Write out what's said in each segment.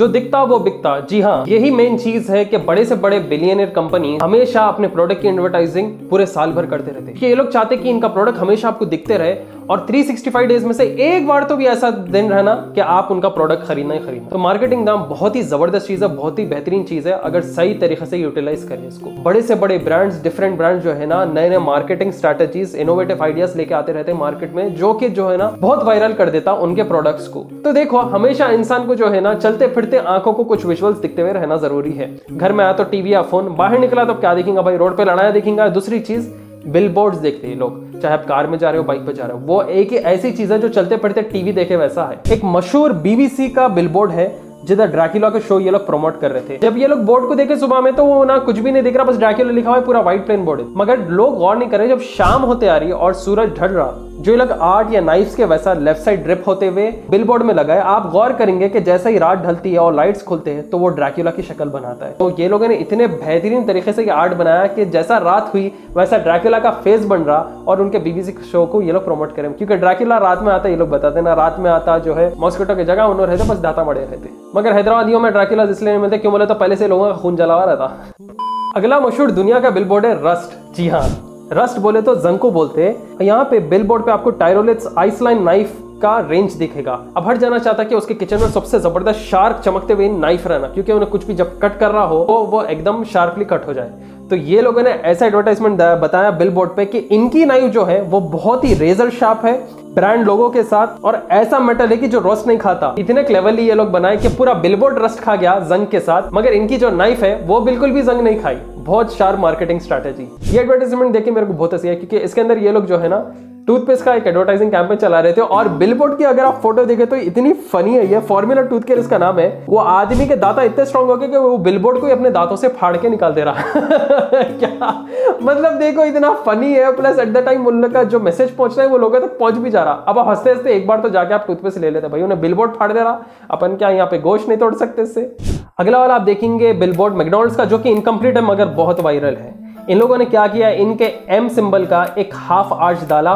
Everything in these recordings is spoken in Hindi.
जो दिखता वो बिकता। जी हाँ, यही मेन चीज है कि बड़े से बड़े बिलियनियर कंपनी हमेशा अपने प्रोडक्ट की एडवर्टाइजिंग पूरे साल भर करते रहते हैं। ये लोग चाहते कि इनका प्रोडक्ट हमेशा आपको दिखते रहे और 365 डेज में से एक बार तो भी ऐसा दिन रहना कि आप उनका प्रोडक्ट खरीदना ही खरीदना। तो मार्केटिंग दाम बहुत ही जबरदस्त चीज है, बहुत ही बेहतरीन चीज है अगर सही तरीके से यूटिलाइज करें इसको। बड़े से बड़े ब्रांड्स, डिफरेंट ब्रांड्स जो है ना, नए नए मार्केटिंग स्ट्रेटेजीज, इनोवेटिव आइडियाज लेके आते रहते हैं मार्केट में, जो कि जो है ना बहुत वायरल कर देता उनके प्रोडक्ट्स को। तो देखो, हमेशा इंसान को जो है ना चलते फिरते आंखों को कुछ विजुअल्स दिखते हुए रहना जरूरी है। घर में आया तो टीवी या फोन, बाहर निकला तो क्या देखेंगे भाई, रोड पे लड़ाइयां देखेंगे। दूसरी चीज बिलबोर्ड्स देखते हैं लोग, चाहे आप कार में जा रहे हो, बाइक पे जा रहे हो, वो एक ही ऐसी चीज है जो चलते फिरते टीवी देखे वैसा है। एक मशहूर बीबीसी का बिलबोर्ड है जिधर ड्रैकुला का शो ये लोग प्रमोट कर रहे थे। जब ये लोग बोर्ड को देखे सुबह में तो वो ना कुछ भी नहीं दिख रहा, बस ड्रैकुला लिखा हुआ है, पूरा व्हाइट प्लेन बोर्ड है। मगर लोग गौर नहीं कर रहे, जब शाम होते आ रही है और सूरज ढल रहा, जो ये लोग आर्ट या नाइफ्स के वैसा लेफ्ट साइड ड्रिप होते हुए बिलबोर्ड में लगा है, आप गौर करेंगे कि जैसा ही रात ढलती है और लाइट्स खुलते हैं तो वो ड्रैकुला की शक्ल बनाता है। तो ये लोगों ने इतने बेहतरीन तरीके से ये आर्ट बनाया कि जैसा रात हुई वैसा ड्रैकुला का फेस बन रहा और उनके बीबीसी शो को ये लोग प्रमोट करें। क्योंकि ड्रैकुला रात में आता, ये लोग बताते ना, रात में आता जो है मॉस्किटो की जगह उन्होंने रहते, बस दाता मड़े रहते। मगर हैदराबादियों में ड्रैकुला इसलिए नहीं मिलते, क्यों बोले तो पहले से लोगों का खून जला हुआ रहता। अगला मशहूर दुनिया का बिलबोर्ड है रस्ट। जी हाँ, रस्ट बोले तो जंग को बोलते हैं। यहाँ पे बिलबोर्ड पे आपको टायरोलेट्स आइसलाइन नाइफ का रेंज दिखेगा। अब हर जाना चाहता है कि उसके किचन में सबसे जबरदस्त शार्प चमकते हुए नाइफ रहना, क्योंकि उन्हें कुछ भी जब कट कर रहा हो तो वो एकदम शार्पली कट हो जाए। तो ये लोगों ने ऐसा एडवर्टाइजमेंट बताया बिलबोर्ड पे कि इनकी नाइफ जो है वो बहुत ही रेजर शार्प है, ब्रांड लोगों के साथ, और ऐसा मेटल है कि जो रस्ट नहीं खाता। इतने क्लेवरली ये लोग बनाए कि पूरा बिलबोर्ड रस्ट खा गया जंग के साथ, मगर इनकी जो नाइफ है वो बिल्कुल भी जंग नहीं खाई। बहुत शार्प मार्केटिंग स्ट्रैटेजी। ये एडवर्टाइजमेंट देख के मेरे को बहुत हंसी आई, क्योंकि इसके अंदर ये लोग जो है ना टूथपेस्ट का एक एडवर्टाइजिंग कैंपेन चला रहे थे और बिलबोर्ड की अगर आप फोटो देखें तो इतनी फनी है। ये फॉर्मूला टूथ केयर इसका नाम है। वो आदमी के दांत इतने स्ट्रांग हो गए कि वो बिलबोर्ड को ही अपने दांतों से फाड़ के निकाल दे रहा क्या मतलब देखो, इतना फनी है, प्लस एट द टाइम उन लोग का जो मैसेज पहुंचना है वो लोगों तक पहुंच भी जा रहा। अब आप हंसते हंसते एक बार तो जाके आप टूथपेस्ट ले लेते, भाई उन्हें बिलबोर्ड फाड़ दे रहा, अपन क्या यहाँ पे गोश्त नहीं तोड़ सकते इससे। अगला वाला आप देखेंगे बिलबोर्ड मैकडॉनल्ड्स का, जो कि इनकम्प्लीट है मगर बहुत वायरल है। इन लोगों ने क्या किया, इनके एम सिंबल का एक हाफ आर्च डाला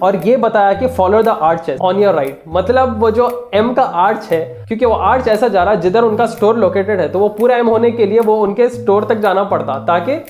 और ये बताया कि follow the arch on your right. मतलब वो जो एम का आर्च है, क्योंकि वो आर्च ऐसा जा रहा है जिधर उनका स्टोर लोकेटेड है, तो वो पूरा एम होने के लिए वो उनके स्टोर तक जाना पड़ता ताकि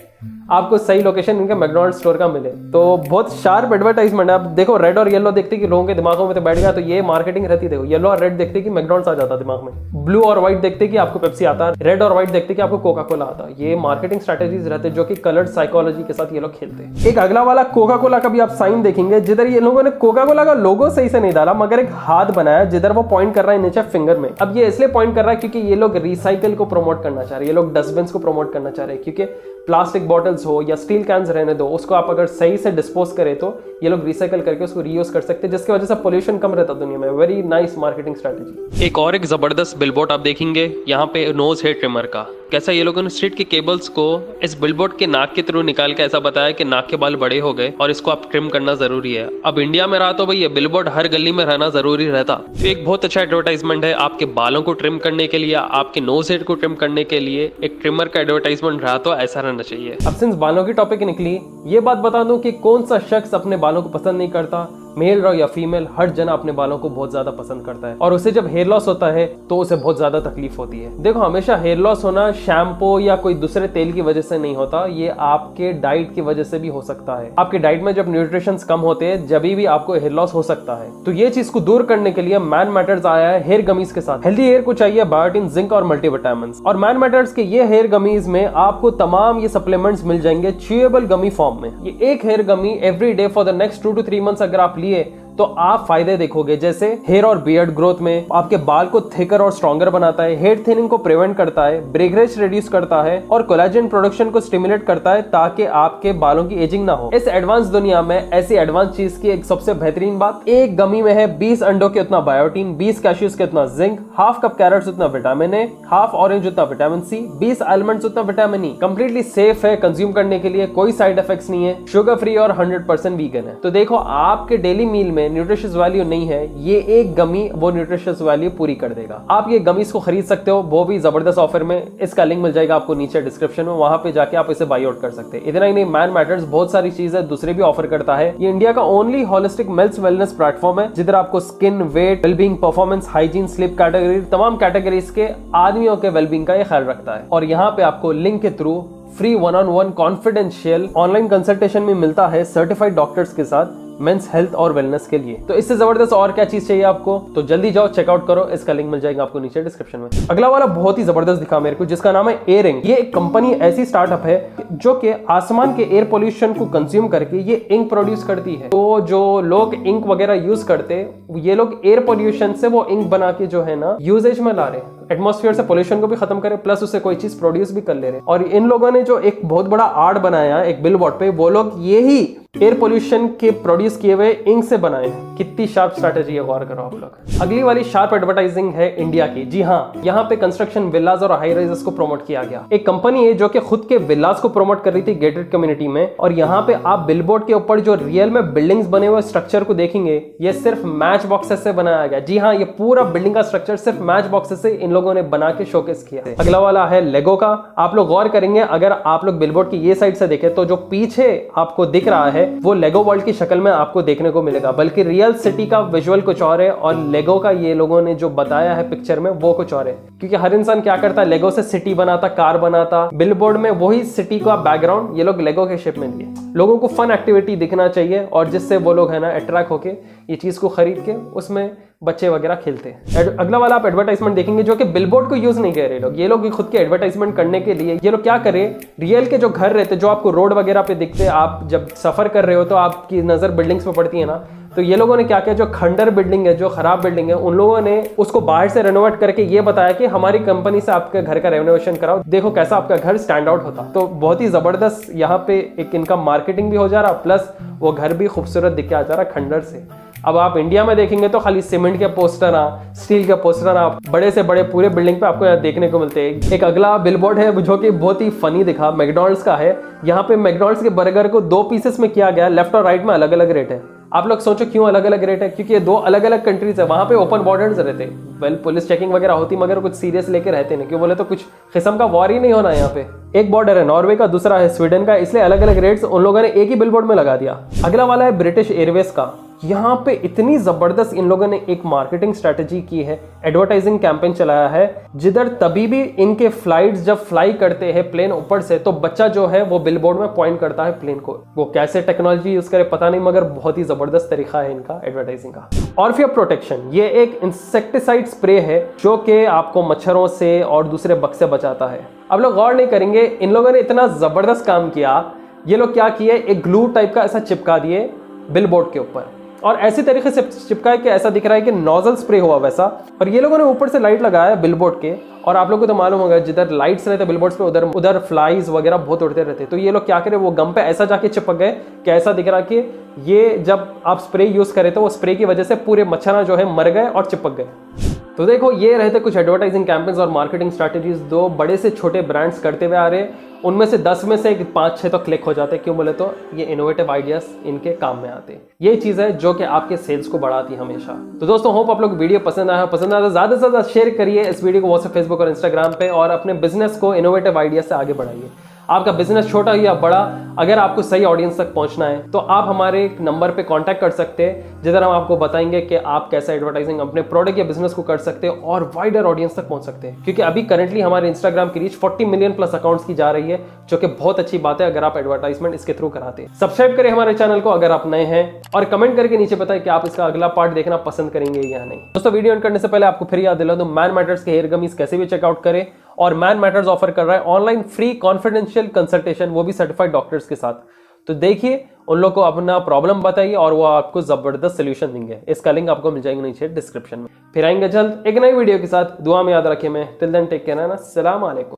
आपको सही लोकेशन इनके मैकडॉनल्ड्स स्टोर का मिले। तो बहुत शार्प एडवर्टाइजमेंट है। आप देखो, रेड और येलो देखते कि लोगों के दिमागों में तो बैठ गया, तो ये मार्केटिंग रहती। देखो, येलो और रेड देखते कि मैकडॉनल्ड्स आ जाता दिमाग में, ब्लू और व्हाइट देखते कि आपको पेप्सी आता, रेड और व्हाइट देखते कि आपको कोका कोला आता। ये मार्केटिंग स्ट्रेटेजीज रहते जो कि कलर्ड साइकोलॉजी के साथ ये लोग खेलते हैं। एक अगला वाला कोका कोला का भी आप साइन देखेंगे, जिधर ये लोगों ने कोका कोला का लोगो सही से नहीं डाला, मगर एक हाथ बनाया जिधर वो पॉइंट कर रहा है नीचे फिंगर में। अब ये इसलिए पॉइंट कर रहा है क्योंकि ये लोग रिसाइकल को प्रमोट करना चाह रहे हैं, ये लोग डस्टबिन को प्रमोट करना चाह रहे हैं। क्योंकि प्लास्टिक बॉटल्स हो या स्टील कैंस रहने दो, उसको आप अगर सही से डिस्पोज करें तो ये लोग रिसाइकल करके उसको रीयूज कर सकते हैं, जिसकी वजह से पोल्यूशन कम रहता दुनिया में। Very nice marketing strategy. एक और एक जबरदस्त बिलबोर्ड आप देखेंगे यहाँ पे नोज हेयर ट्रिमर का। कैसा ये लोगों ने स्ट्रीट के केबल्स को इस बिलबोर्ड के नाक के थ्रू निकाल के ऐसा बताया कि नाक के बाल बड़े हो गए और इसको आप ट्रिम करना जरूरी है। अब इंडिया में रहा तो भाई ये बिलबोर्ड हर गली में रहना जरूरी रहता। तो एक बहुत अच्छा एडवर्टाइजमेंट है आपके बालों को ट्रिम करने के लिए, आपके नोज हेयर को ट्रिम करने के लिए एक ट्रिमर का एडवर्टाइजमेंट रहा तो ऐसा रहना चाहिए। अब सिंस बालों की टॉपिक निकली, ये बात बता दूं कि कौन सा शख्स अपने बालों को पसंद नहीं करता। मेल रहो या फीमेल, हर जना अपने बालों को बहुत ज्यादा पसंद करता है, और उसे जब हेयर लॉस होता है तो उसे बहुत ज्यादा तकलीफ होती है। देखो, हमेशा हेयर लॉस होना शैम्पू या कोई दूसरे तेल की वजह से नहीं होता, ये आपके डाइट की वजह से भी हो सकता है। आपके डाइट में जब न्यूट्रिशन कम होते हैं जब भी आपको हेयर लॉस हो सकता है। तो ये चीज को दूर करने के लिए मैन मैटर्स आया है हेयर गमीज के साथ। हेल्दी हेयर को चाहिए बायोटिन, जिंक और मल्टीविटामिन, और मैन मैटर्स के ये हेयर गमीज में आपको तमाम ये सप्लीमेंट्स मिल जाएंगे च्यूएबल गमी फॉर्म में। ये एक hair gummy every day for the next 2 to 3 months अगर आप लिए तो आप फायदे देखोगे, जैसे हेयर और बियर्ड ग्रोथ में, आपके बाल को थिकर और स्ट्रॉन्गर बनाता है, हेयर थिनिंग को प्रिवेंट करता है, ब्रेकरेज रिड्यूस करता है और कोलेजन प्रोडक्शन को स्टिमुलेट करता है ताकि आपके बालों की एजिंग ना हो। इस एडवांस दुनिया में ऐसी एडवांस चीज की एक सबसे बेहतरीन बात, एक गमी में है 20 अंडों के उतना बायोटीन, 20 कैश्यूज के उतना जिंक, हाफ कप कैरेट्स उतना विटामिन ए, हाफ ऑरेंज उतना विटामिन सी, 20 आलमंड्स उतना विटामिन ई। कंप्लीटली सेफ है कंज्यूम करने के लिए, कोई साइड इफेक्ट्स नहीं है, शुगर फ्री और 100% वीगन है। तो देखो, आपके डेली मील में में न्यूट्रिशियस वैल्यू नहीं है, ये एक गमी वो न्यूट्रिशियस वैल्यू पूरी कर देगा। आप ये गमीज को खरीद सकते हो, वो भी जबरदस्त ऑफर में। इसका लिंक मिल जाएगा आपको नीचे डिस्क्रिप्शन में, वहां पे जाके आप इसे बाई आउट कर सकते हैं। इतना ही नहीं, मैन मैटर्स बहुत सारी चीजें दूसरे भी ऑफर करता है। ये इंडिया का only holistic males wellness platform है, जिधर आपको skin, weight, wellbeing, performance, hygiene, sleep category, तमाम कैटेगरीज के आदमियों के वेलबींग का ये ख्याल रखता है। और यहाँ पे आपको लिंक के through free 1-on-1 confidential online consultation में मिलता है सर्टिफाइड डॉक्टर्स के साथ मेंस हेल्थ और वेलनेस के लिए। तो इससे जबरदस्त और क्या चीज चाहिए आपको, तो जल्दी जाओ चेकआउट करो, इसका लिंक मिल जाएगा आपको नीचे डिस्क्रिप्शन में। अगला वाला बहुत ही जबरदस्त दिखा मेरे को, जिसका नाम है एयरिंग। ये एक कंपनी ऐसी स्टार्टअप है जो कि आसमान के एयर पोल्यूशन को कंज्यूम करके ये इंक प्रोड्यूस करती है। तो जो लोग इंक वगैरह यूज करते, ये लोग एयर पोल्यूशन से वो इंक बना के जो है ना यूजेज में ला रहे हैं, एटमॉस्फेयर से पोल्यूशन को भी खत्म करे, प्लस उससे कोई चीज प्रोड्यूस भी कर ले रहे हैं। और इन लोगों ने जो एक बहुत बड़ा आर्ट बनाया एक बिलबोर्ड पे, वो लोग यही एयर पोल्यूशन के प्रोड्यूस किए हुए इंक से बनाए हैं। कितनी शार्प स्ट्रैटेजी है, गौर करो आप लोग। अगली वाली शार्प एडवर्टाइजिंग है इंडिया की। जी हाँ, यहाँ पे कंस्ट्रक्शन विलाज और हाई राइजेस को प्रमोट किया गया। एक कंपनी है जो कि खुद के विलाज को प्रमोट कर रही थी गेटेड कम्युनिटी में, और यहाँ पे आप बिलबोर्ड के ऊपर जो रियल में बिल्डिंग्स बने हुए स्ट्रक्चर को देखेंगे, ये सिर्फ मैच बॉक्सेस से बनाया गया। जी हाँ, ये पूरा बिल्डिंग का स्ट्रक्चर सिर्फ मैच बॉक्सेस से इन लोगों ने बना के शोकेस किया है। अगला वाला है लेगो का। आप लोग गौर करेंगे, अगर आप लोग बिलबोर्ड की ये साइड से देखें तो जो पीछे आपको दिख रहा है वो लेगो वर्ल्ड की शक्ल में आपको देखने को मिलेगा, बल्कि रियल सिटी का विजुअल कुछ और है और लेगो का ये लोगों ने जो बताया है पिक्चर में वो कुछ और है। क्योंकि हर इंसान क्या करता है, लेगो से सिटी बनाता, कार बनाता, बिलबोर्ड में वही सिटी का बैकग्राउंड ये लोग लेगो के शेप में दिए। लोगों को फन एक्टिविटी दिखना चाहिए और जिससे वो लोग है ना अट्रैक्ट होके ये चीज को खरीद के उसमें बच्चे वगैरह खेलते हैं। अगला वाला आप एडवर्टाइजमेंट देखेंगे जो कि बिलबोर्ड को यूज नहीं कर रहे लोग, ये लोग खुद के एडवर्टाइजमेंट करने के लिए ये लोग क्या करें, रियल के जो घर रहते जो आपको रोड वगैरह पे दिखते, आप जब सफर कर रहे हो तो आपकी नजर बिल्डिंग्स पे पड़ती है ना, तो ये लोगों ने क्या किया, जो खंडर बिल्डिंग है, जो खराब बिल्डिंग है, उन लोगों ने उसको बाहर से रेनोवेट करके ये बताया कि हमारी कंपनी से आपके घर का रेनोवेशन कराओ, देखो कैसा आपका घर स्टैंड आउट होता। तो बहुत ही जबरदस्त यहाँ पे एक इनका मार्केटिंग भी हो जा रहा, प्लस वो घर भी खूबसूरत दिख के आ जा रहा खंडर से। अब आप इंडिया में देखेंगे तो खाली सीमेंट के पोस्टर, स्टील के पोस्टर आप बड़े से बड़े पूरे बिल्डिंग पे आपको यहाँ देखने को मिलते हैं। एक अगला बिलबोर्ड है जो कि बहुत ही फनी दिखा, मैकडॉनल्ड्स का है। यहाँ पे मैकडॉनल्ड्स के बर्गर को 2 पीसेस में किया गया, लेफ्ट और राइट में अलग अलग रेट है। आप लोग सोचो क्यों अलग अलग रेट है, क्योंकि ये 2 अलग अलग कंट्रीज है, वहां पे ओपन बॉर्डर्स रहते। वेल पुलिस चेकिंग वगैरह होती मगर कुछ सीरियस लेके रहते नहीं, क्यों बोले तो कुछ किस्म का वॉर ही नहीं होना यहाँ पे। एक बॉर्डर है नॉर्वे का, दूसरा है स्वीडन का, इसलिए अलग अलग रेट्स उन लोगों ने एक ही बिलबोर्ड में लगा दिया। अगला वाला है ब्रिटिश एयरवेज का। यहाँ पे इतनी जबरदस्त इन लोगों ने एक मार्केटिंग स्ट्रेटेजी की है, एडवर्टाइजिंग कैंपेन चलाया है, जिधर तभी भी इनके फ्लाइट्स जब फ्लाई करते हैं प्लेन ऊपर से तो बच्चा जो है वो बिलबोर्ड में पॉइंट करता है प्लेन को। वो कैसे टेक्नोलॉजी यूज करे पता नहीं, मगर बहुत ही जबरदस्त तरीका है इनका एडवर्टाइजिंग का। ऑर्फिया प्रोटेक्शन, ये एक इंसेक्टिसाइड स्प्रे है जो कि आपको मच्छरों से और दूसरे बग से बचाता है। अब लोग गौर नहीं करेंगे, इन लोगों ने इतना जबरदस्त काम किया, ये लोग क्या किए, एक ग्लू टाइप का ऐसा चिपका दिए बिलबोर्ड के ऊपर, और ऐसी तरीके से चिपका है कि ऐसा दिख रहा है कि नोजल स्प्रे हुआ वैसा। और ये लोगों ने ऊपर से लाइट लगाया बिलबोर्ड के, और आप लोगों को तो मालूम होगा जिधर लाइट्स रहते बिलबोर्ड्स पे उधर फ्लाइज वगैरह बहुत उड़ते रहते। तो ये लोग क्या करे, वो गम पे ऐसा जाके चिपक गए कि ऐसा दिख रहा कि ये जब आप स्प्रे यूज करें तो वो स्प्रे की वजह से पूरे मच्छर जो है मर गए और चिपक गए। तो देखो ये रहते कुछ एडवर्टाइजिंग कैंपेन्स और मार्केटिंग स्ट्रैटेजीज 2 बड़े से छोटे ब्रांड्स करते हुए आ रहे। उनमें से 10 में से 5-6 तो क्लिक हो जाते, क्यों बोले तो ये इनोवेटिव आइडियाज इनके काम में आते। ये चीज है जो कि आपके सेल्स को बढ़ाती है हमेशा। तो दोस्तों होप आप लोग वीडियो पसंद आया तो ज्यादा से ज्यादा शेयर करिए इस वीडियो को व्हाट्सएप, फेसबुक और इंस्टाग्राम पे, और अपने बिजनेस को इनोवेटिव आइडिया से आगे बढ़ाइए। आपका बिजनेस छोटा हो या बड़ा, अगर आपको सही ऑडियंस तक पहुंचना है तो आप हमारे नंबर पे कांटेक्ट कर सकते हैं, जिधर हम आपको बताएंगे कि आप कैसे एडवर्टाइजिंग अपने प्रोडक्ट या बिजनेस को कर सकते हैं और वाइडर ऑडियंस तक पहुंच सकते हैं। क्योंकि अभी करंटली हमारे इंस्टाग्राम की रीच 40 मिलियन प्लस अकाउंट्स की जा रही है, जो कि बहुत अच्छी बात है अगर आप एडवर्टाइजमेंट इसके थ्रू कराते हैं। सब्सक्राइब करें हमारे चैनल को अगर आप नए हैं, और कमेंट करके नीचे बताएं कि आप इसका अगला पार्ट देखना पसंद करेंगे या नहीं। दोस्तों वीडियो एंड करने से पहले आपको फिर याद दिला दूं, मैन मैटर्स के हेयर गमीज कैसे भी चेकआउट करें, और मैन मैटर्स ऑफर कर रहा है ऑनलाइन फ्री कॉन्फिडेंशियल कंसल्टेशन, वो भी सर्टिफाइड डॉक्टर्स के साथ। तो देखिए, उन लोग को अपना प्रॉब्लम बताइए और वो आपको जबरदस्त सोल्यूशन देंगे। इसका लिंक आपको मिल जाएगा नीचे डिस्क्रिप्शन में। फिर आएंगे जल्द एक नई वीडियो के साथ, दुआ में याद रखें। मैं टिल देन टेक केयर, अस्सलाम वालेकुम।